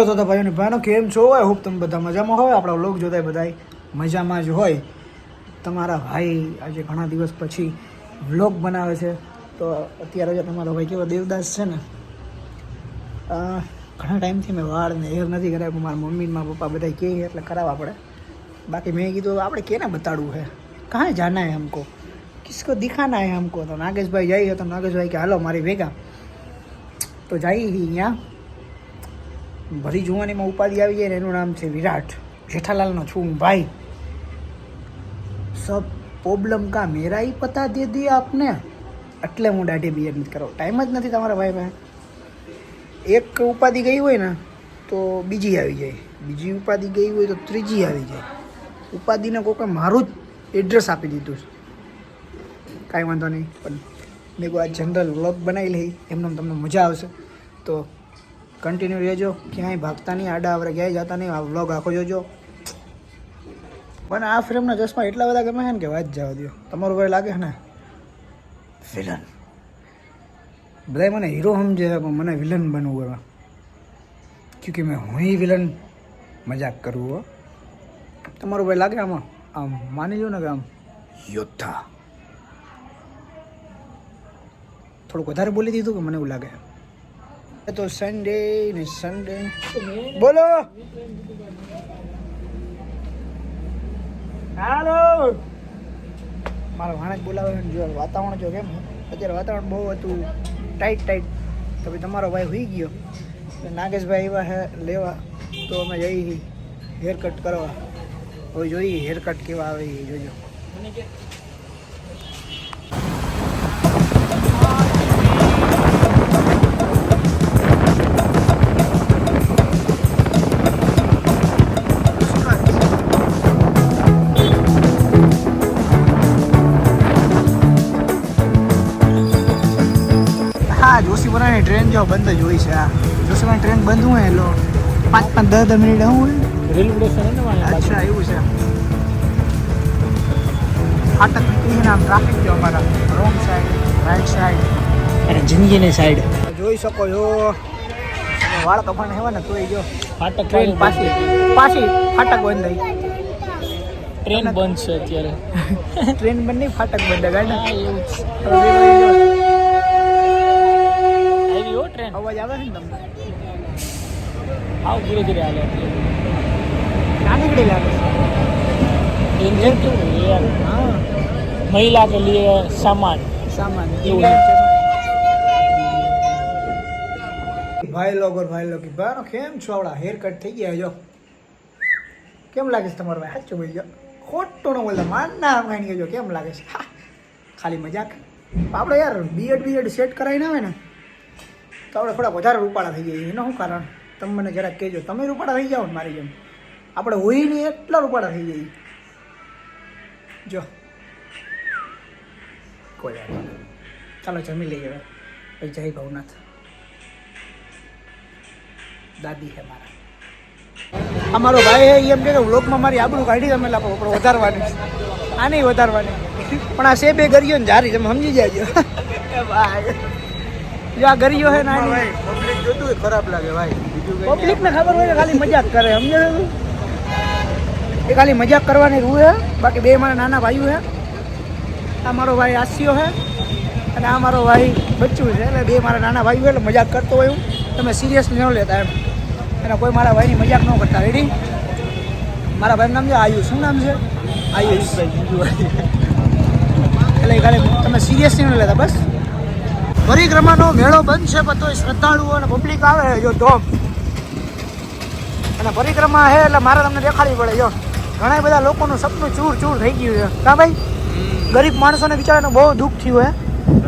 તો ભાઈઓ ને બહેનો કેમ છો? આઈ હોપ તમે બધા મજામાં હોય. આપણા વ્લોગ જોતા બધા મજામાં જ હોય. તમારા ભાઈ આજે ઘણા દિવસ પછી વ્લોગ બનાવે છે. તો અત્યારે જે તમારો ભાઈ કેવો દેવદાસ છે ને, ઘણા ટાઈમથી મેં વાળ ને હેર નથી કર્યા, પણ મારા મમ્મી મારા પપ્પા બધા કહે એટલે કરાવવા પડે. બાકી મેં કીધું આપણે કેને બતાડવું છે, કहाँ जाना है हमको, किसको दिखाना है हमको. તો નાગેશભાઈ જઈએ તો નાગેશભાઈ કે હાલો મારી ભેગા. તો જઈએ અહીંયા ભરી જુવાનીમાં ઉપાધિ આવી જાય ને એનું નામ છે વિરાટ. જેઠાલાલનો છું ભાઈ. સબ પ્રોબ્લમ કા મેરા ही पता दे दिया आपने. એટલે હું દાઢી બિયર નથી કરો, ટાઈમ જ નથી તમારા ભાઈ પાસે. એક ઉપાધિ ગઈ હોય ને તો બીજી આવી જાય, બીજી ઉપાધિ ગઈ હોય તો ત્રીજી આવી જાય. ઉપાધિને કોઈ મારું જ એડ્રેસ આપી દીધું છે. કાંઈ વાંધો નહીં, પણ મેં કોઈ આ જનરલ વ્લોગ બનાવી લઈ, એમને તમને મજા આવશે. તો કન્ટિન્યુ રહેજો, ક્યાંય ભાગતા નહીં, આડા આવડે ક્યાંય જતા નહીં. આ વ્લોગ આખો જોજો. પણ આ ફિલ્મના ચશ્મા એટલા બધા ગમે છે ને કે વાત જવા દો. તમારું ભાઈ લાગે છે ને વિલન. બધા મને હીરો સમજે છે, પણ મને વિલન બનવું એમાં, ક્યોંકિ મેં હું વિલન મજાક કરું હો. તમારું ભાઈ લાગે આમાં આમ માની લો ને કે આમ યોદ્ધા. થોડુંક વધારે બોલી દીધું કે મને એવું લાગે. તો સન્ડે ને સન્ડે બોલો. હાલો, મારો ભાણેજ બોલાવે ને. જો વાતાવરણ જો કેમ અત્યારે વાતાવરણ બહુ હતું ટાઈટ. તો ભાઈ તમારો ભાઈ હોઈ ગયો, નાગેશભાઈ એવા હે લેવા. તો અમે જઈએ હેર કટ કરવા. હવે જોઈએ હેર કટ કેવા આવે એ જોજો. જોશીપુરાની ટ્રેન જો બંધ જ હોય છે. આ જોશીપુરાની ટ્રેન બંધ હોય એટલે 5-10 મિનિટ હું રેલવે સ્ટેશન. અચ્છા એવું છે. ફાટક નીકળીને આમ ટ્રાફિક જો અમારા રોંગ સાઈડ, રાઈટ સાઈડ અને જિંદગીની સાઈડ જોઈ શકો છો. વાળ કપાને હેવા ને તોય જો ફાટક ટ્રેન પાછી ફાટક બંધ થઈ. ટ્રેન બંધ છે અત્યારે. ટ્રેન બંધ નહીં, ફાટક બંધ. ગાડી એવું ટ્રેન અવાજ આવે છે ને તમને? આવ ધીરે ધીરે હાલે. નાની ગડી લાગે છે. हाँ, महिला के लिए सामान ભાઈ લોગ ભાઈનો કેમ છો? આવડા હેર કટ થઈ ગયા. જો કેમ લાગે છે તમારો ભાઈ? સાચું ભાઈ, જો ખોટું ન બોલતા મારના આમ જો કેમ લાગે છે. ખાલી મજાક. આપણે યાર બીએડ સેટ કરાવીને આવે ને તો આપણે થોડા વધારે રૂપાળા થઈ જઈએ. એનું શું કારણ તમે મને જરાક કહેજો. તમે રૂપાળા થઈ જાઓ ને મારી જેમ, આપણે હોય નહીં એટલા રૂપાળા થઈ જઈએ. જો કોઈ ચાલો જમી લઈએ હવે. પછી જય ભવનાથ. દાદી છે મારા. અમારો ભાઈ હે એમ કે વ્લોગમાં મારી આબરૂ કાઢી તમે લાવો વધારવાની. આ નહીં વધારવાની, પણ આ બે ગરીઓ ને જારી તમે સમજી જાજો. ભાઈ જો આ ગરીઓ હે ના પબ્લિક જોતું ખરાબ લાગે ભાઈ. પબ્લિક ને ખબર હોય ખાલી મજાક કરે, સમજે? એ ખાલી મજાક કરવાની રૂ હે. બાકી બે મારા નાના ભાઈઓ હે. આ મારો ભાઈ આસિયો હે અને આ મારો ભાઈ બચ્ચું છે. એટલે બે મારા નાના ભાઈઓ એટલે મજાક કરતો હોય હું. તમે સિરિયસલી ન લેતા એમ. અને કોઈ મારા ભાઈની મજાક ન કરતા. રેડી? મારા ભાઈનું નામ છે આયુષ. શું નામ છે? આયુષ. એટલે ખાલી તમે સિરિયસલી ન લેતા બસ. પરિક્રમાનો મેળો બંધ છે, પણ તોય શ્રદ્ધાળુઓ અને પબ્લિક આવે જો ધોમ. અને પરિક્રમા છે એટલે મારે તમને દેખાડવી પડે. જો ઘણા બધા લોકોનું સપનું ચૂર થઈ ગયું છે. કા ભાઈ? ગરીબ માણસોને બિચારાને બહુ દુઃખ થયું હે.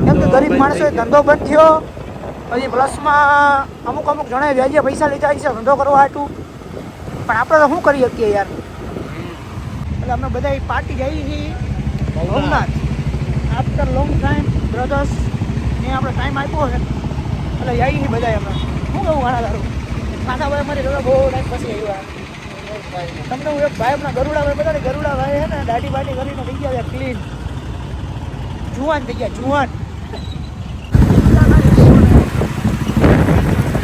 કેમ કે ગરીબ માણસોએ ધંધો બંધ થયો. પછી પ્લસમાં અમુક જણાએ વ્યાજે પૈસા લીધા છે ધંધો કરવા હાટું. પણ આપણે તો શું કરી શકીએ યાર? એટલે અમે બધા પાર્ટી જઈએ છીએ Bhavnath. After long time brothers ને આપણે ટાઈમ આપ્યો છે એટલે જઈએ છીએ બધા. અમે શું કહું ઘણા દારૂ ખાના ભાઈ અમારી જોડે બહુ ટાઈમ પછી આવ્યા. તમને હું એક ભાઈ આપણા ગરુડા ભાઈ બધા ગરુડા ભાઈ છે ને દાઢી બાટી કરીને થઈ ગયા ક્લીન, જુવાન થઈ ગયા જુવાન.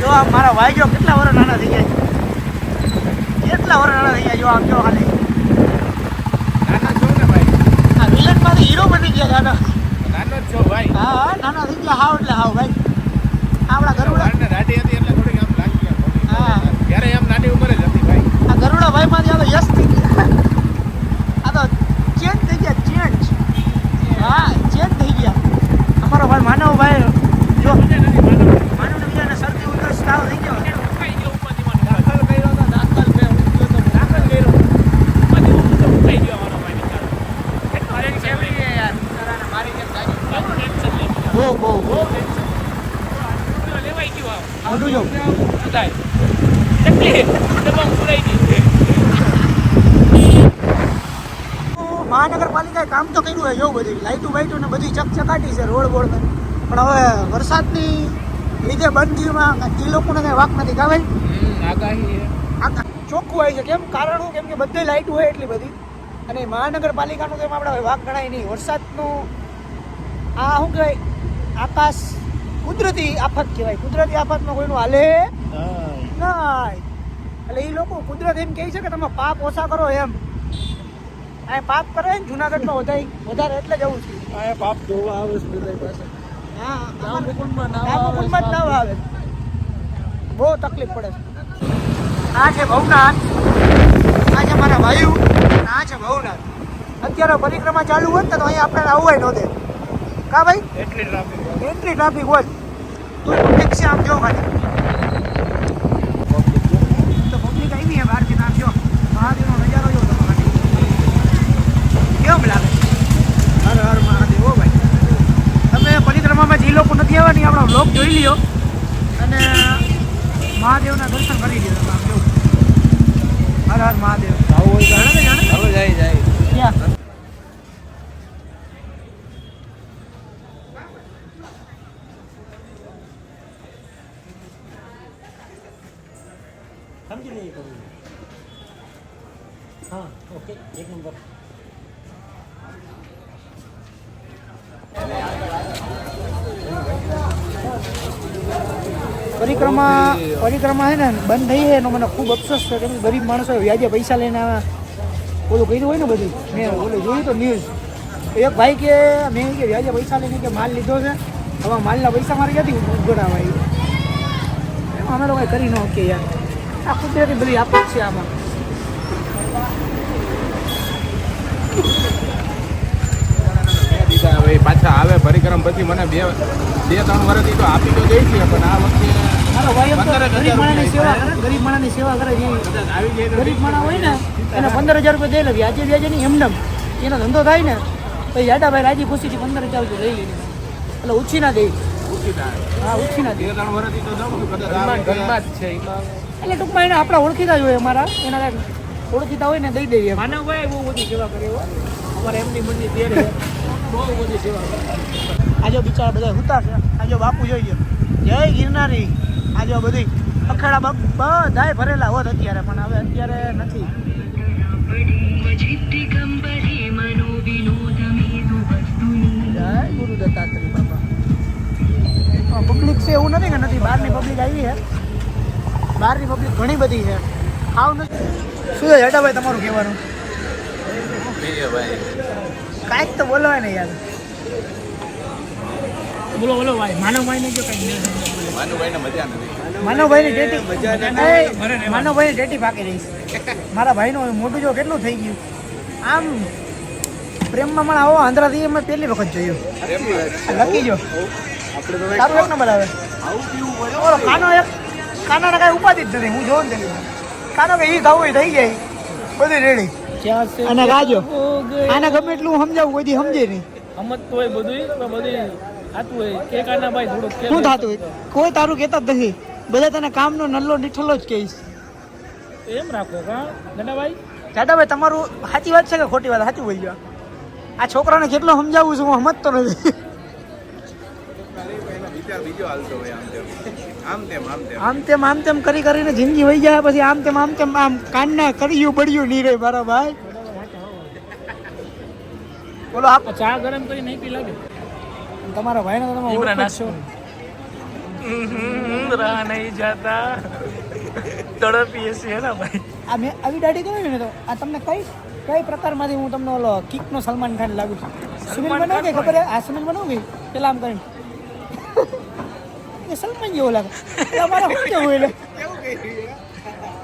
જો આ મારા ભાઈ જો કેટલા વર્ષ નાના થઈ ગયા. જો આમ જો ખાલી નાના છો ને ભાઈ, આ વિલનમાંથી હીરો બની ગયા દાદા. નાનો જ છો ભાઈ. હા નાના થઈ ગયા હાવ એટલે હાવ ભાઈ. આપણા ગરુડા વાળને દાઢી હતી એટલે થોડીક આમ લાગી ગયા. હા ત્યારે એમ નાની ઉંમરે જ હતી ભાઈ. આ ગરુડા ભાઈ માંથી આ તો યશ થઈ ગયા. આ તો ચેન્જ થઈ ગયા ચેન્જ. હા ચેન્જ થઈ ગયા. અમારો ભાઈ માનવ ભાઈ જો માનવને બીજાને શરદી ઉધરસ તાવ થઈ ગયો. બહુ બહુ મોટું જો મહાનગરપાલિકાએ કામ તો કર્યું હોય જો બધી લાઇટો બાઇટો ને બધી ચકચકાટી છે રોડ બોર્ડ પણ હવે વરસાદની લીધે બંધ થયું એ લોકોને કઈ વાક નથી કા ભાઈ. આગાહી ચોખ્ખું હોય છે કેમ કારણ શું કેમ કે બધી લાઇટ હોય એટલી બધી અને મહાનગરપાલિકાનું તો એમ આપણે વાક ગણાય નહીં. વરસાદનું આ શું કહેવાય આકાશ કુદરતી આફત કહેવાય. કુદરતી આફતમાં કોઈનું હાલે નહીં એટલે એ લોકો કુદરત એમ કહે છે કે તમે પાપ ઓછા કરો એમ. આ પાપ કરે ને જુનાગઢમાં વધારે એટલે જવું છે. આ પાપ જોવા આવે છે બધા પાસે. હા રામકુંડમાં જ નાવા આવે બહુ તકલીફ પડે છે. આ છે ભવનાથ, આ છે મારા ભાઈઓ, આ છે ભવનાથ. અત્યારે પરિક્રમા ચાલુ હોત ને તો અહીંયા આપણે આવવાય નહોતે કા ભાઈ. એટલી ટ્રાફિક હોય તો ઠીક છે. આમ જો ખાલી તો પબ્લિક આવી છે બહારથી. આમ જો મહાદેવનો નજારો જો તમે ખાલી કેમ લાગે. હર હર મહાદેવ હો ભાઈ. તમે પરિક્રમામાં જે લોકો નથી આવવાની આપણો બ્લોગ જોઈ લ્યો અને મહાદેવના દર્શન કરી લ્યો. તમે આમ જો હર હર મહાદેવ. જાણે જાય ક્યાં समझ नहीं करूँगा. हाँ ओके एक नंबर. પરિક્રમા છે ને બંધ થઈ છે એનો મને ખૂબ અફસોસ છે કેમ કે ગરીબ માણસો વ્યાજે પૈસા લઈને ઓલું કર્યું હોય ને બધું. મેં ઓલું જોયું તો ન્યૂઝ એક ભાઈ કે મેં કે વ્યાજે પૈસા લઈને કે માલ લીધો છે હવે માલના પૈસા મારે ક્યાંથી ઉગડાવા એમાં અમે લોકો કંઈ કરી ન શકીએ યાર. આ કુદરતી બધી આફત છે આમાં. હવે પાછા આવે પરિક્રમ પછી મને બે 3 વર્ષથી તો આપી તો દે છે પણ આ વખતે મારો ભાઈ એમ તો ગરીબ માણસની સેવા કરે. ગરીબ માણસની સેવા કરે જે ગરીબ માણસ હોય ને એને 15,000 રૂપિયા દઈ લે. વ્યાજે નહીં એમને એનો ધંધો થાય ને તો યાદાભાઈ રાજી ખુશીથી 15,000 રૂપિયા લઈ લે એટલે ઓછી ના દે. હા ઓછી ના દે. 3 વર્ષથી તો જાઉં છું કદાચ છે એટલે ટૂંકમાં એને આપણા ઓળખીતા જ હોય અમારા એના કાંઈક ઓળખીતા હોય ને દઈ દઈએ. માનવભાઈ બહુ બધી સેવા કરે અમારે એમની મંદિર તેરે બહુ બધી સેવા કરે. આજો બિચારા બધા હુતા છે. આજો બાપુ જોઈએ જય ગિરનારી. આજો બધી અખાડા બધાય ભરેલા હોત અત્યારે પણ હવે અત્યારે નથી. જય ગુરુ દત્તાત્રેય બાપા. પબ્લિક છે એવું નથી કે નથી. બહારની પબ્લિક આવી છે. બહારની પબ્લિક ઘણી બધી છે. આવ નથી. શું છે જટાભાઈ તમારું કહેવાનું? કાંઈક તો બોલવાય ને યાર. બોલો બોલો ભાઈ માનવભાઈને જો કંઈ માનુભાઈને મજા નથી. માનવભાઈની ટેટી પાકી રહી છે. મારા ભાઈનું મોટું જો કેટલું થઈ ગયું. આમ પ્રેમમાં મને આવો આંધ્રાથી મેં પહેલી વખત જોયું. લકી જો તારું એક નંબર આવે. ઓલો કાનાને કાંઈ ઉપાધિ જ નથી. હું જોઉં ને કાનો કે એ થવું થઈ જાય બધી રેડી. અને ગાજો આને ગમે એટલું સમજાવું કોઈ દી સમજે નહીં. સમજતું હોય બધું થતું હોય કે કાના ભાઈ થોડુંક શું થતું હોય કોઈ તારું કહેતા જ નથી. બધા તને કામનો નલ્લો નીઠલો જ કહીશ. એમ રાખો કા દાદાભાઈ. દાદાભાઈ તમારું સાચી વાત છે કે ખોટી વાત? સાચું બોલી ગયો. આ છોકરાને કેટલો સમજાવું છું હું સમજતો નથી. બીજો હાલતો હોય આમ તેમ કરીને જિંદગી વહી જાય પછી આમ તેમ આમ કાનના કર્યું બળ્યું નહીં રે મારા ભાઈ. બોલો આપ ચા ગરમ કરી નહીં પી લાગે તમારા ભાઈને તો તમે ઓળખો જ છો. रहा नहीं जाता તડપી એસી હે ના ભાઈ. આ મેં આવી દાઢી કરી ને તો આ તમને કઈ પ્રકારમાંથી હું તમને ઓલો કિકનો સલમાન ખાન લાગુ છું? સુનિલ બનાવ કે ખબર હે? આ સુનિલ બનાવ કે પેલા આમ કરીને એ સલમાન જેવો લાગે. એટલે અમારે શું કેવું એટલે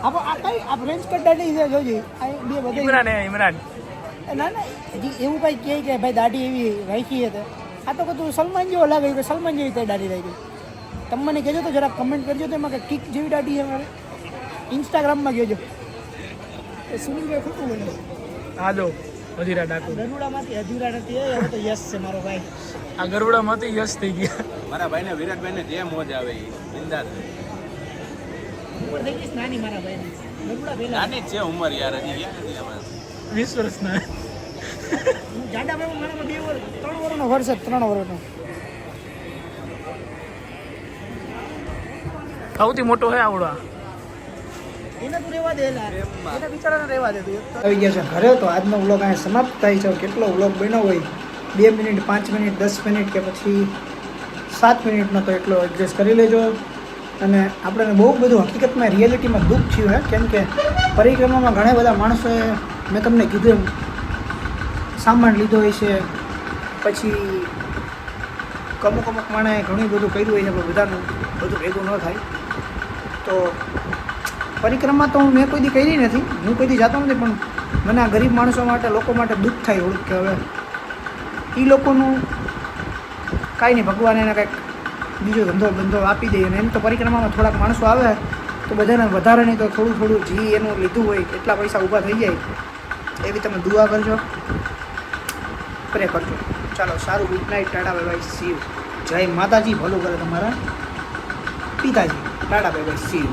આ કઈ આ ફ્રેન્ચ કટ દાઢી છે જોજે. આ બે બધા ઇમરાન હે ઇમરાન. ના હજી એવું કઈ કહે કે ભાઈ દાઢી એવી રાખી છે આ તો તું સલમાન જેવો લાગે કે સલમાન જેવી તે દાઢી રાખી. તમે મને કહેજો તો જરા કમેન્ટ કરજો તો એમાં કે કિક જેવી દાઢી છે મારે ઇન્સ્ટાગ્રામમાં કહેજો. એ સુનિલભાઈ ખોટું બોલે. હા જો અધીરા ડાકુ. ગરુડામાંથી અધૂરા નથી હવે તો યસ છે મારો ભાઈ. આ ગરુડામાંથી યશ થઈ ગયા. મારા ભાઈને વિરાટભાઈને જે મોજ આવે એ બિંદાસ. ઉંમર થઈ ગઈ નાની મારા ભાઈની. ગરુડા પહેલા નાની જ છે ઉંમર યાર, હજી ક્યાં નથી આમાં. 20 વર્ષના. હું જાડા ભાઈ મારામાં 2 વર્ષ 3 વર્ષનો વર્ષ 3 વર્ષનો. સૌથી મોટો હે આવડો. એને તું રહેવા દે એના બિચારાને રહેવા દે તું. આવી ગયા છે ઘરે તો આજનો વ્લોગ અહીંયા સમાપ્ત થાય છે. કેટલો વ્લોગ બન્યો હોય 2 મિનિટ 5 મિનિટ 10 મિનિટ કે પછી 7 મિનિટનો તો એટલો એડજસ્ટ કરી લેજો. અને આપણને બહુ બધું હકીકતમાં રિયાલિટીમાં દુઃખ થયું હે કેમ કે પરિક્રમામાં ઘણા બધા માણસોએ મેં તમને કીધું એમ સામાન લીધો હોય છે, પછી અમુક માણે ઘણું બધું કર્યું હોય છે પણ બધાનું બધું ભેગું ન થાય. તો પરિક્રમા તો મેં કોઈ દી કરી નથી, હું કોઈ દી જતો નથી, પણ મને આ ગરીબ માણસો માટે લોકો માટે દુઃખ થાય થોડુંક કે હવે એ લોકોનું કાંઈ નહીં, ભગવાન એને કંઈક બીજો ધંધો આપી દે. અને એમ તો પરિક્રમામાં થોડાક માણસો આવે તો બધાને વધારે નહીં તો થોડું જી એનું લીધું હોય એટલા પૈસા ઊભા થઈ જાય એવી તમે દુઆ કરજો, પ્રે કરજો. ચાલો સારું, good night, Tata bye bye, C you. જય માતાજી, ભલું કરે તમારા પિતાજી. Tata bye bye, C you.